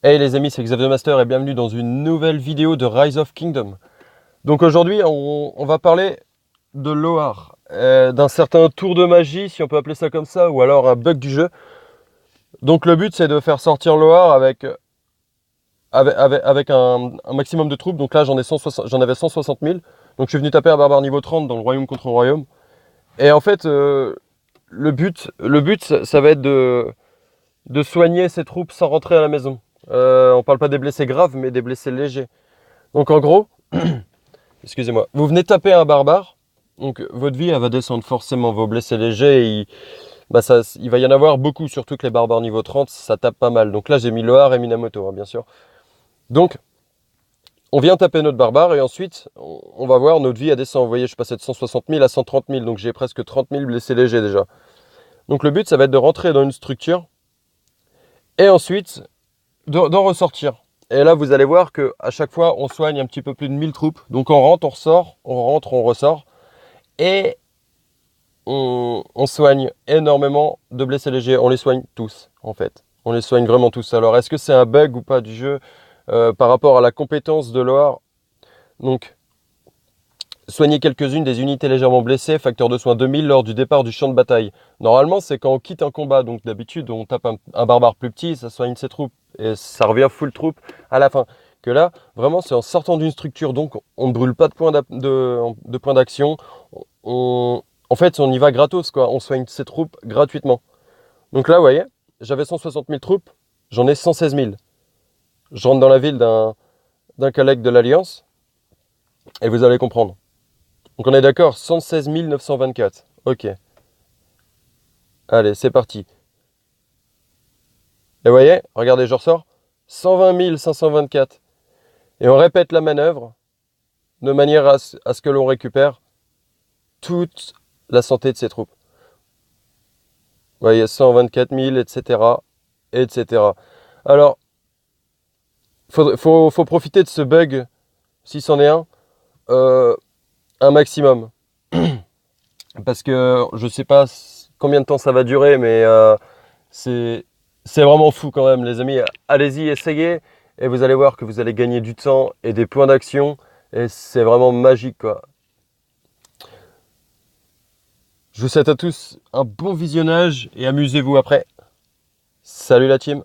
Hey les amis, c'est Xavier Master et bienvenue dans une nouvelle vidéo de Rise of Kingdom. Donc aujourd'hui, on va parler de Loar, d'un certain tour de magie, si on peut appeler ça comme ça, ou alors un bug du jeu. Donc le but, c'est de faire sortir Loar avec un maximum de troupes. Donc là, j'en avais 160 000. Donc je suis venu taper un barbare niveau 30 dans le royaume contre royaume. Et en fait, le but ça va être de soigner ces troupes sans rentrer à la maison. On parle pas des blessés graves, mais des blessés légers. Donc en gros, excusez-moi, vous venez taper un barbare, donc votre vie elle va descendre forcément, vos blessés légers, il va y en avoir beaucoup, surtout que les barbares niveau 30, ça tape pas mal. Donc là j'ai mis Loar et Minamoto, hein, bien sûr. Donc on vient taper notre barbare et ensuite on va voir notre vie elle descend. Vous voyez, je suis passé de 160 000 à 130 000, donc j'ai presque 30 000 blessés légers déjà. Donc le but ça va être de rentrer dans une structure et ensuite d'en ressortir. Et là, vous allez voir que à chaque fois, on soigne un petit peu plus de 1000 troupes. Donc on rentre, on ressort, on rentre, on ressort. Et on soigne énormément de blessés légers. On les soigne tous, en fait. On les soigne vraiment tous. Alors, est-ce que c'est un bug ou pas du jeu par rapport à la compétence de Loar? Donc, soigner quelques-unes des unités légèrement blessées, facteur de soins 2000 lors du départ du champ de bataille. Normalement, c'est quand on quitte un combat. Donc, d'habitude, on tape un barbare plus petit, ça soigne ses troupes et ça revient full troupe à la fin. Que là, vraiment, c'est en sortant d'une structure. Donc, on ne brûle pas de points d'action. En fait, on y va gratos, quoi. On soigne ses troupes gratuitement. Donc là, vous voyez, j'avais 160 000 troupes, j'en ai 116 000. Je rentre dans la ville d'un collègue de l'Alliance et vous allez comprendre. Donc on est d'accord, 116 924. Ok. Allez, c'est parti. Et vous voyez, regardez, je ressors. 120 524. Et on répète la manœuvre de manière à ce que l'on récupère toute la santé de ses troupes. Vous voyez, 124 000, etc. etc. Alors, faut profiter de ce bug, si c'en est euh, un maximum. Parce que je sais pas combien de temps ça va durer, mais c'est c'est vraiment fou quand même, les amis. Allez-y, essayez, et vous allez voir que vous allez gagner du temps et des points d'action, et c'est vraiment magique, quoi. Je vous souhaite à tous un bon visionnage et amusez-vous après. Salut la team!